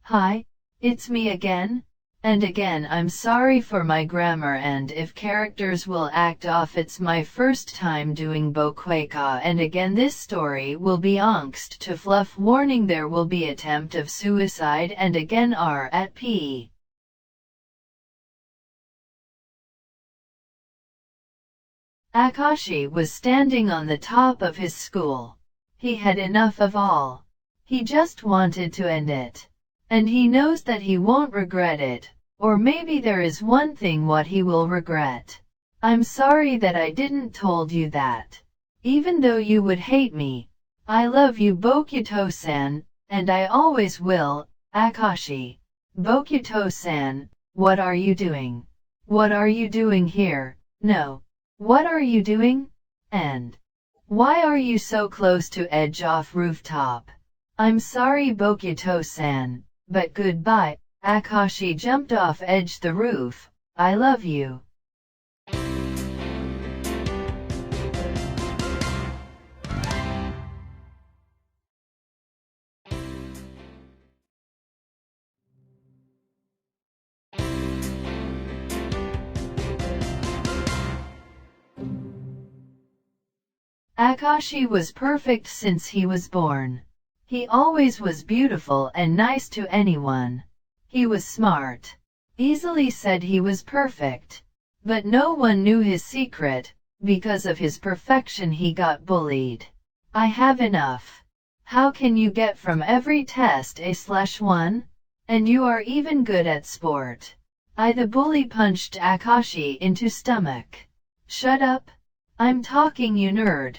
Hi, it's me again. And again I'm sorry for my grammar and if characters will act off. It's my first time doing bokuaka and again this story will be angst to fluff. Warning, there will be attempt of suicide and again R at P. Akashi was standing on the top of his school. He had enough of all. He just wanted to end it. And he knows that he won't regret it. Or maybe there is one thing what he will regret. I'm sorry that I didn't told you that. Even though you would hate me. I love you Bokuto-san, and I always will, Akashi. Bokuto-san, what are you doing? What are you doing here? No. What are you doing? And why are you so close to edge off rooftop? I'm sorry Bokuto-san, but goodbye. Akashi jumped off edge the roof. I love you. Akashi was perfect since he was born. He always was beautiful and nice to anyone. He was smart. Easily said he was perfect. But no one knew his secret. Because of his perfection he got bullied. I have enough. How can you get from every test A/1? And you are even good at sport. The bully punched Akashi into stomach. Shut up. I'm talking, you nerd.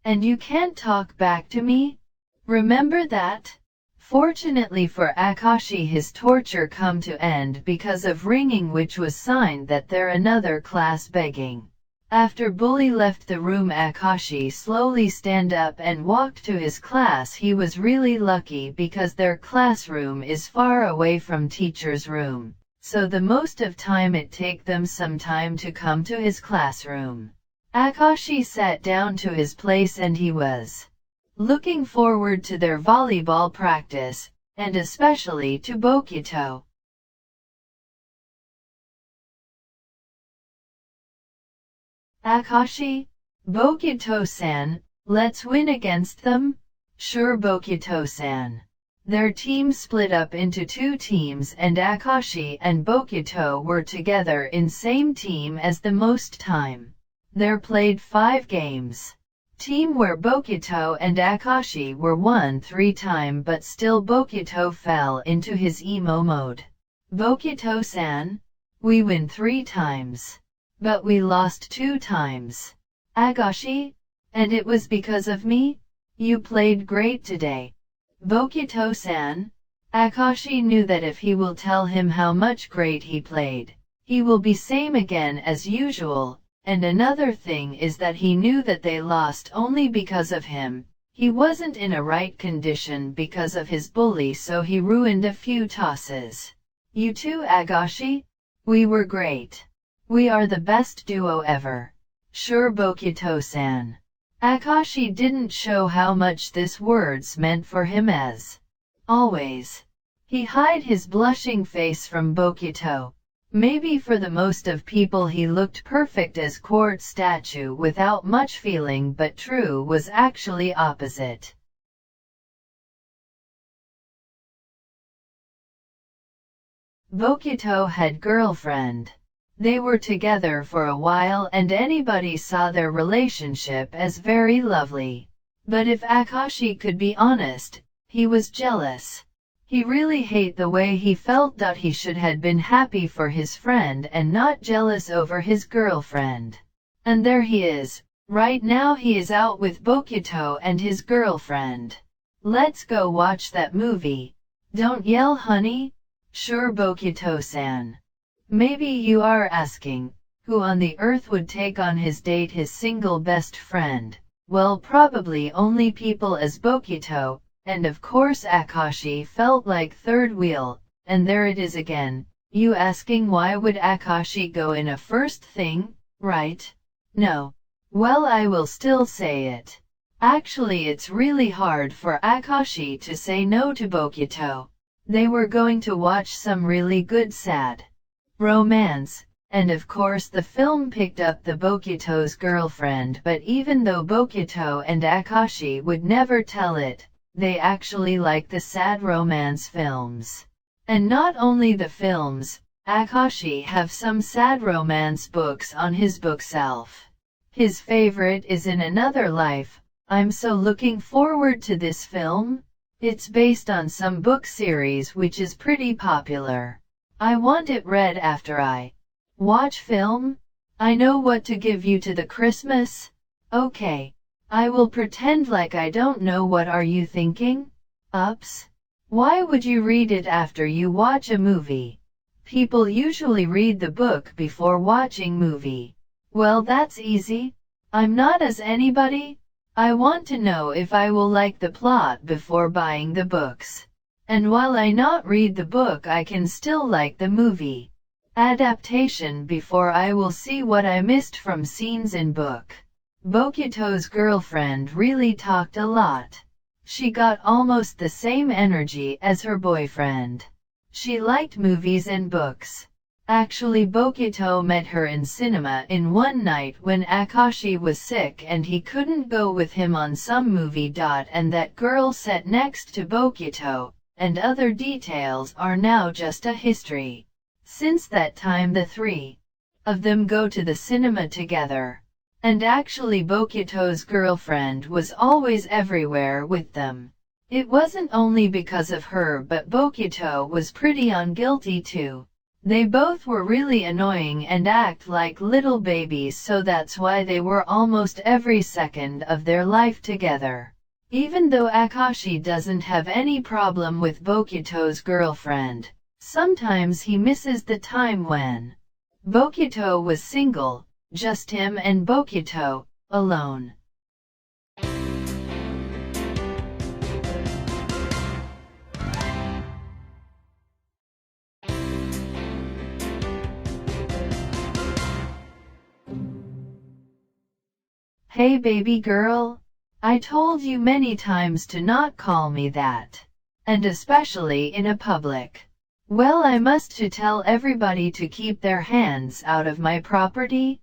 And you can't talk back to me? Remember that? Fortunately for Akashi his torture come to end because of ringing, which was sign that there another class begging. After bully left the room Akashi slowly stand up and walked to his class. He was really lucky because their classroom is far away from teacher's room, so the most of time it take them some time to come to his classroom. Akashi sat down to his place and he was looking forward to their volleyball practice, and especially to Bokuto. Akashi? Bokuto-san, let's win against them? Sure Bokuto-san. Their team split up into two teams and Akashi and Bokuto were together in same team as the most time. There played 5 games. Team where Bokuto and Akashi were won 3 times, but still Bokuto fell into his emo mode. Bokuto-san, we win 3 times. But we lost 2 times. Akashi? And it was because of me? You played great today. Bokuto-san? Akashi knew that if he will tell him how much great he played, he will be same again as usual. And another thing is that he knew that they lost only because of him. He wasn't in a right condition because of his bully, so he ruined a few tosses. You too Akashi? We were great. We are the best duo ever. Sure Bokuto-san. Akashi didn't show how much this words meant for him as always. He hid his blushing face from Bokuto. Maybe for the most of people he looked perfect as quartz statue without much feeling, but true was actually opposite. Bokuto had girlfriend. They were together for a while and anybody saw their relationship as very lovely. But if Akashi could be honest, he was jealous. He really hated the way he felt that he should have been happy for his friend and not jealous over his girlfriend. And there he is. Right now he is out with Bokuto and his girlfriend. Let's go watch that movie. Don't yell honey. Sure Bokuto-san. Maybe you are asking, who on the earth would take on his date his single best friend? Well, probably only people as Bokuto. And of course Akashi felt like third wheel, and there it is again, you asking why would Akashi go in a first thing, right? No. Well, I will still say it. Actually it's really hard for Akashi to say no to Bokuto. They were going to watch some really good sad romance, and of course the film picked up the Bokuto's girlfriend, but even though Bokuto and Akashi would never tell it, they actually like the sad romance films. And not only the films, Akashi have some sad romance books on his bookshelf. His favorite is In Another Life. I'm so looking forward to this film. It's based on some book series which is pretty popular. I want it read after I watch film. I know what to give you to the Christmas. Okay. I will pretend like I don't know. What are you thinking? Ups. Why would you read it after you watch a movie? People usually read the book before watching movie. Well, that's easy. I'm not as anybody. I want to know if I will like the plot before buying the books. And while I not read the book, I can still like the movie adaptation before I will see what I missed from scenes in book. Bokuto's girlfriend really talked a lot. She got almost the same energy as her boyfriend. She liked movies and books. Actually, Bokuto met her in cinema in one night when Akashi was sick and he couldn't go with him on some movie. And that girl sat next to Bokuto, and other details are now just a history. Since that time the three of them go to the cinema together. And actually Bokuto's girlfriend was always everywhere with them. It wasn't only because of her, but Bokuto was pretty guilty too. They both were really annoying and act like little babies, so that's why they were almost every second of their life together. Even though Akashi doesn't have any problem with Bokuto's girlfriend, sometimes he misses the time when Bokuto was single, just him and Bokuto, alone. Hey baby girl, I told you many times to not call me that. And especially in a public. Well, I must to tell everybody to keep their hands out of my property?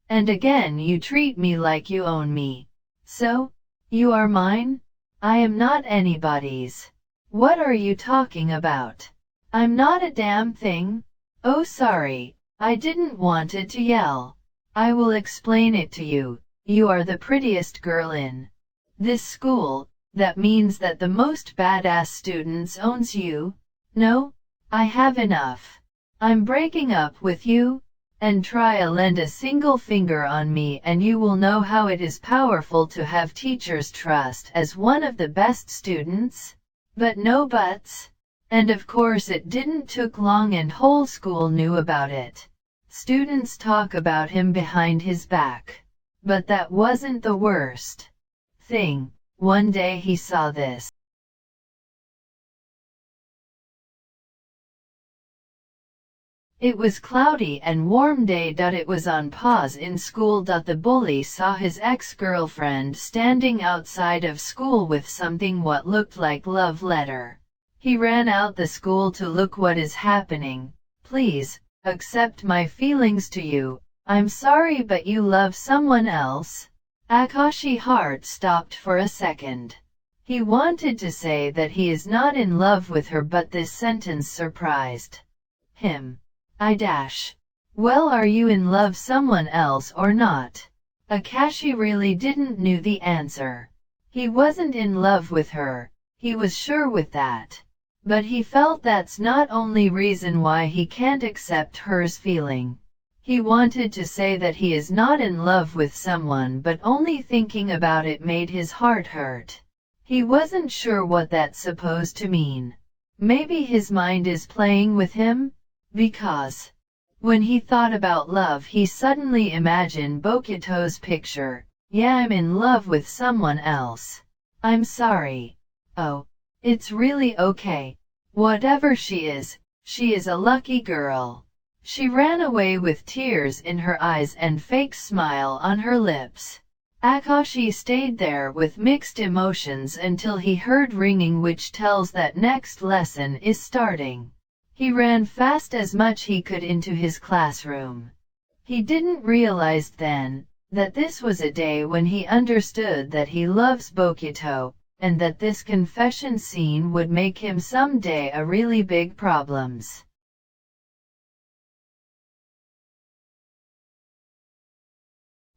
And again you treat me like you own me. So? You are mine? I am not anybody's. What are you talking about? I'm not a damn thing. Oh sorry, I didn't want it to yell. I will explain it to you. You are the prettiest girl in this school. That means that the most badass students owns you? No? I have enough. I'm breaking up with you. And try to lend a single finger on me and you will know how it is powerful to have teachers' trust as one of the best students. But no buts. And of course it didn't took long and whole school knew about it. Students talk about him behind his back. But that wasn't the worst thing. One day he saw this. It was cloudy and warm day. It was on pause in school. The bully saw his ex-girlfriend standing outside of school with something what looked like love letter. He ran out the school to look what is happening. Please, accept my feelings to you. I'm sorry, but you love someone else. Akashi's heart stopped for a second. He wanted to say that he is not in love with her, but this sentence surprised him. Well, are you in love someone else or not? Akashi really didn't know the answer. He wasn't in love with her, he was sure with that. But he felt that's not only reason why he can't accept her's feeling. He wanted to say that he is not in love with someone, but only thinking about it made his heart hurt. He wasn't sure what that's supposed to mean. Maybe his mind is playing with him? Because when he thought about love, he suddenly imagined Bokuto's picture. Yeah, I'm in love with someone else. I'm sorry. Oh, it's really okay. Whatever she is a lucky girl. She ran away with tears in her eyes and fake smile on her lips. Akashi stayed there with mixed emotions until he heard ringing, which tells that next lesson is starting. He ran fast as much he could into his classroom. He didn't realize then that this was a day when he understood that he loves Bokuto, and that this confession scene would make him someday a really big problems.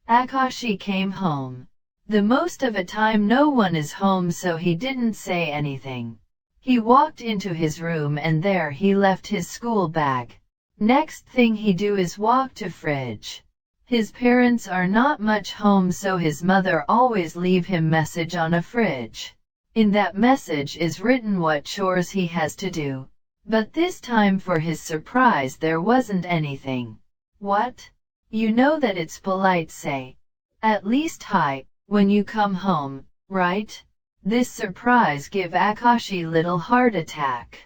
Akashi came home. The most of the time no one is home, so he didn't say anything. He walked into his room and there he left his school bag. Next thing he do is walk to fridge. His parents are not much home, so his mother always leave him message on a fridge. In that message is written what chores he has to do. But this time for his surprise there wasn't anything. What? You know that it's polite say, at least hi, when you come home, right? This surprise give Akashi little heart attack.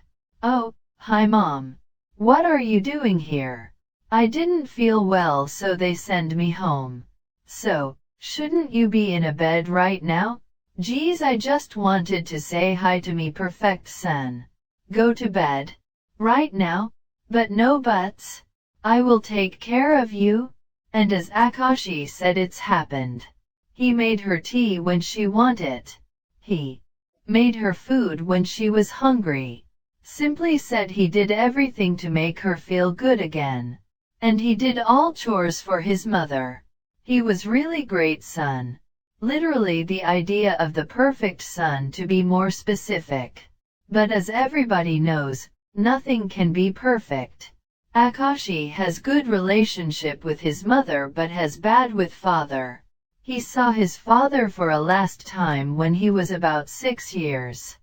Oh, hi mom. What are you doing here? I didn't feel well, so they send me home. So, shouldn't you be in a bed right now? Geez, I just wanted to say hi to me perfect son. Go to bed. Right now? But no buts. I will take care of you. And as Akashi said, it's happened. He made her tea when she wanted it. He made her food when she was hungry. Simply said, he did everything to make her feel good again. And he did all chores for his mother. He was really great son. Literally the idea of the perfect son, to be more specific. But as everybody knows, nothing can be perfect. Akashi has good relationship with his mother but has bad with father. He saw his father for a last time when he was about 6 years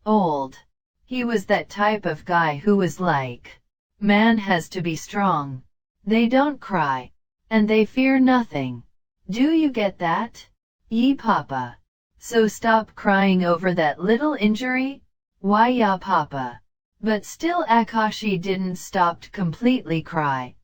old. He was that type of guy who was like, man has to be strong. They don't cry. And they fear nothing. Do you get that? Ye papa. So stop crying over that little injury? Why ya papa? But still Akashi didn't stop to completely cry.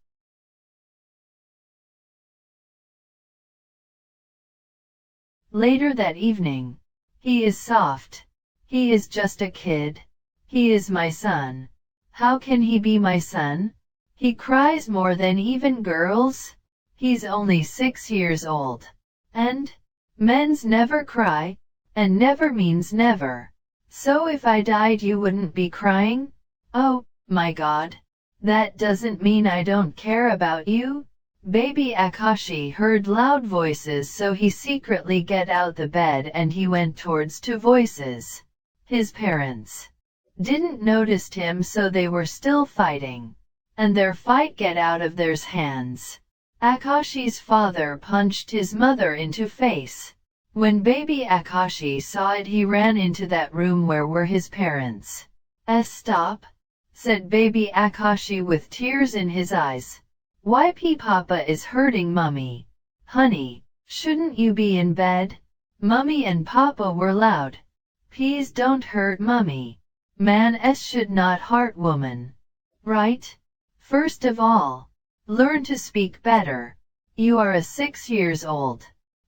Later that evening. He is soft. He is just a kid. He is my son. How can he be my son? He cries more than even girls. He's only 6 years old. And? Men's never cry. And never means never. So if I died you wouldn't be crying? Oh, my God. That doesn't mean I don't care about you? Baby Akashi heard loud voices, so he secretly get out the bed and he went towards two voices. His parents didn't notice him, so they were still fighting. And their fight get out of their hands. Akashi's father punched his mother into face. When baby Akashi saw it, he ran into that room where were his parents. Stop, said baby Akashi with tears in his eyes. Why papa is hurting mummy? Honey, shouldn't you be in bed? Mummy and papa were loud. Please don't hurt mummy. Man should not hurt woman. Right? First of all, learn to speak better. You are 6 years old.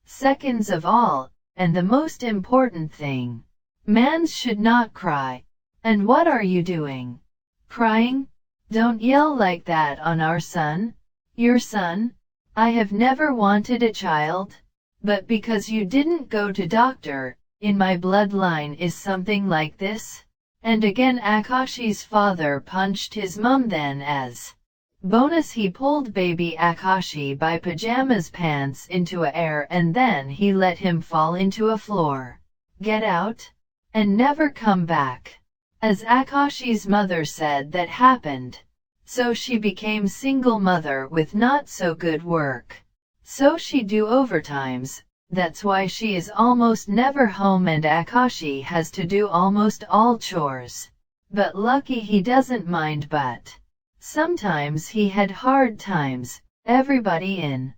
Seconds of all, and the most important thing, mans should not cry. And what are you doing? Crying? Don't yell like that on our son. Your son? I have never wanted a child. But because you didn't go to doctor, in my bloodline is something like this? And again Akashi's father punched his mum. Then as bonus he pulled baby Akashi by pajamas pants into a air and then he let him fall into a floor. Get out? And never come back. As Akashi's mother said, that happened. So she became single mother with not so good work. So she do overtimes, that's why she is almost never home and Akashi has to do almost all chores. But lucky he doesn't mind, but sometimes he had hard times. Everybody in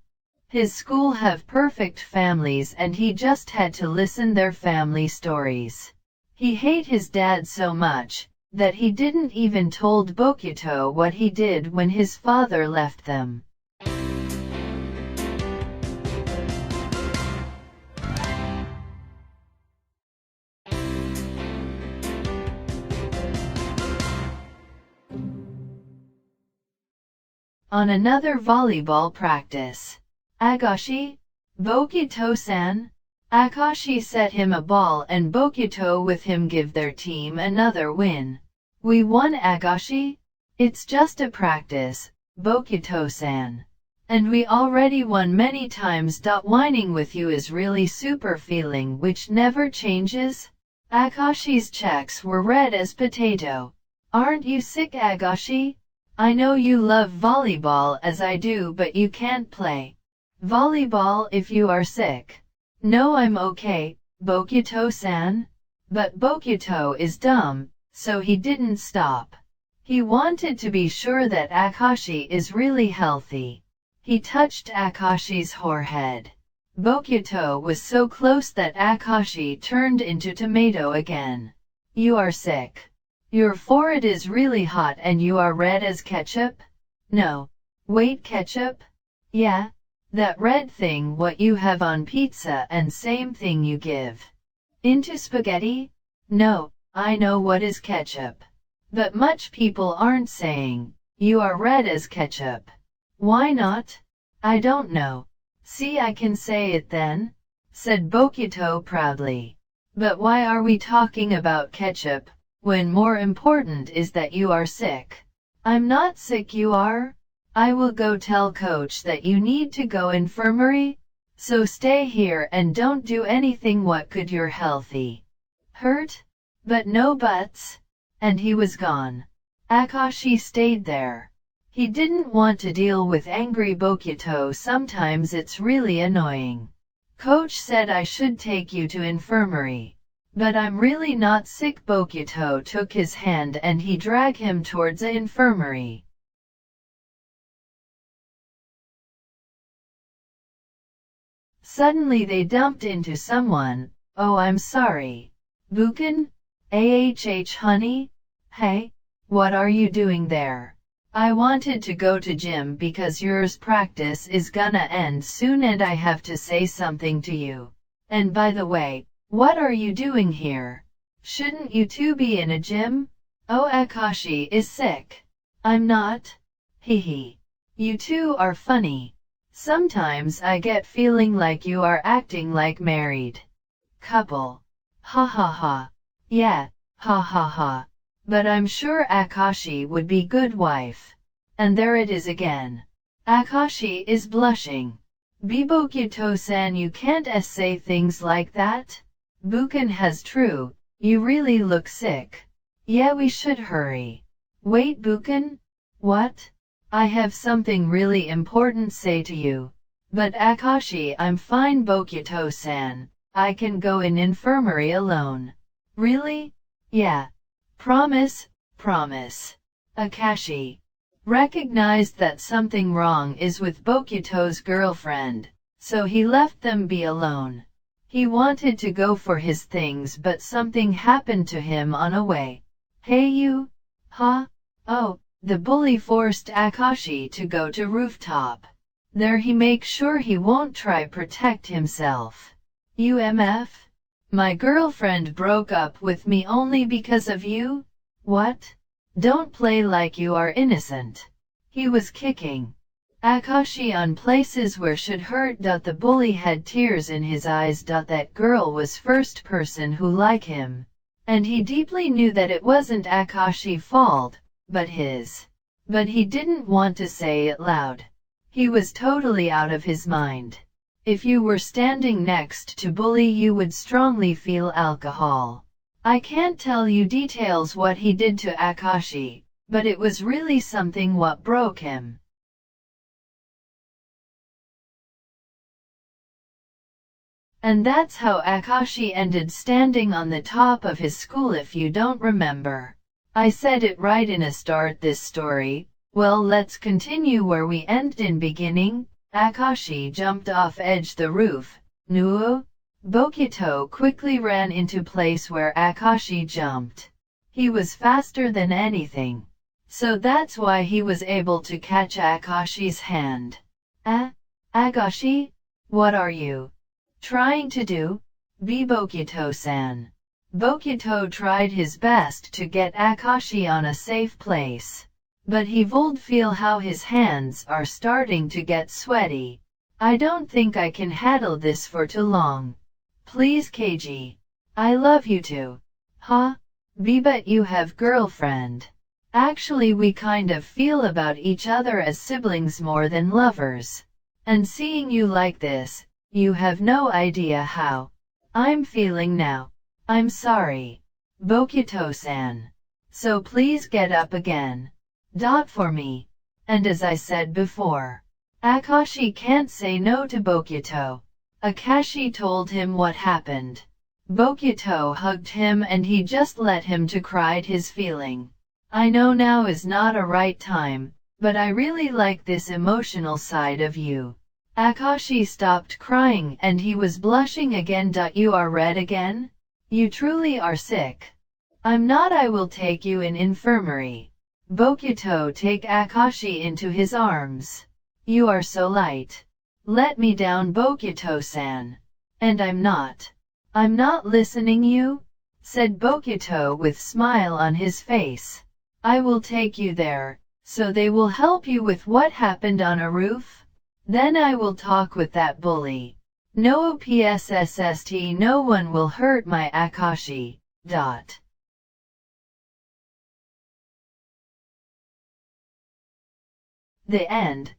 his school have perfect families and he just had to listen their family stories. He hate his dad so much that he didn't even told Bokuto what he did when his father left them. On another volleyball practice. Akashi? Bokuto-san? Akashi set him a ball and Bokuto with him give their team another win. We won, Akashi? It's just a practice, Bokuto-san. And we already won many times. Whining with you is really super feeling which never changes? Akashi's cheeks were red as potato. Aren't you sick, Akashi? I know you love volleyball as I do, but you can't play volleyball if you are sick. No, I'm okay, Bokuto-san. But Bokuto is dumb, so he didn't stop. He wanted to be sure that Akashi is really healthy. He touched Akashi's forehead. Bokuto was so close that Akashi turned into tomato again. You are sick. Your forehead is really hot and you are red as ketchup? No. Wait, ketchup? Yeah. That red thing what you have on pizza and same thing you give into spaghetti? No, I know what is ketchup. But much people aren't saying, you are red as ketchup. Why not? I don't know. See, I can say it then, said Bokuto proudly. But why are we talking about ketchup, when more important is that you are sick? I'm not sick, you are? I will go tell coach that you need to go infirmary, so stay here and don't do anything what could you're healthy. Hurt? But no buts. And he was gone. Akashi stayed there. He didn't want to deal with angry Bokuto. Sometimes it's really annoying. Coach said I should take you to infirmary. But I'm really not sick. Bokuto took his hand and he dragged him towards the infirmary. Suddenly they dumped into someone. Oh, I'm sorry. Buken? Honey? Hey, what are you doing there? I wanted to go to gym because yours practice is gonna end soon and I have to say something to you. And by the way, what are you doing here? Shouldn't you two be in a gym? Oh, Akashi is sick. I'm not. Hehe. You two are funny. Sometimes I get feeling like you are acting like married couple. Ha ha ha. Yeah, ha ha ha. But I'm sure Akashi would be good wife. And there it is again. Akashi is blushing. Bokuto-san, you can't say things like that. Buken has true, you really look sick. Yeah, we should hurry. Wait, Buken? What? I have something really important say to you. But Akashi, I'm fine, Bokuto-san. I can go in infirmary alone. Really? Yeah. Promise, promise. Akashi recognized that something wrong is with Bokuto's girlfriend, so he left them be alone. He wanted to go for his things but something happened to him on a way. Haikyuu? Huh? Oh, the bully forced Akashi to go to rooftop. There he makes sure he won't try protect himself. UMF? My girlfriend broke up with me only because of you? What? Don't play like you are innocent. He was kicking Akashi on places where should hurt. The bully had tears in his eyes. That girl was first person who like him. And he deeply knew that it wasn't Akashi's fault, but his. But he didn't want to say it loud. He was totally out of his mind. If you were standing next to bully you would strongly feel alcohol. I can't tell you details what he did to Akashi, but it was really something what broke him. And that's how Akashi ended standing on the top of his school. If you don't remember, I said it right in a start this story. Well, let's continue where we ended in beginning. Akashi jumped off edge the roof. Nuo? Bokuto quickly ran into place where Akashi jumped. He was faster than anything. So that's why he was able to catch Akashi's hand. Akashi? What are you trying to do? Bokuto-san. Bokuto tried his best to get Akashi on a safe place. but he would feel how his hands are starting to get sweaty. I don't think I can handle this for too long. Please Keiji. I love you too. Huh? But you have girlfriend. Actually we kind of feel about each other as siblings more than lovers. And seeing you like this, you have no idea how I'm feeling now. I'm sorry. Bokuto-san. So please get up again. For me. And as I said before, Akashi can't say no to Bokuto. Akashi told him what happened. Bokuto hugged him and he just let him to cried his feeling. I know now is not a right time, but I really like this emotional side of you. Akashi stopped crying and he was blushing again. You are red again? You truly are sick. I'm not. I will take you in infirmary. Bokuto take Akashi into his arms. You are so light. Let me down Bokuto-san. And I'm not listening you, said Bokuto with smile on his face. I will take you there, so they will help you with what happened on a roof? Then I will talk with that bully. No PSSST, no one will hurt my Akashi. The end.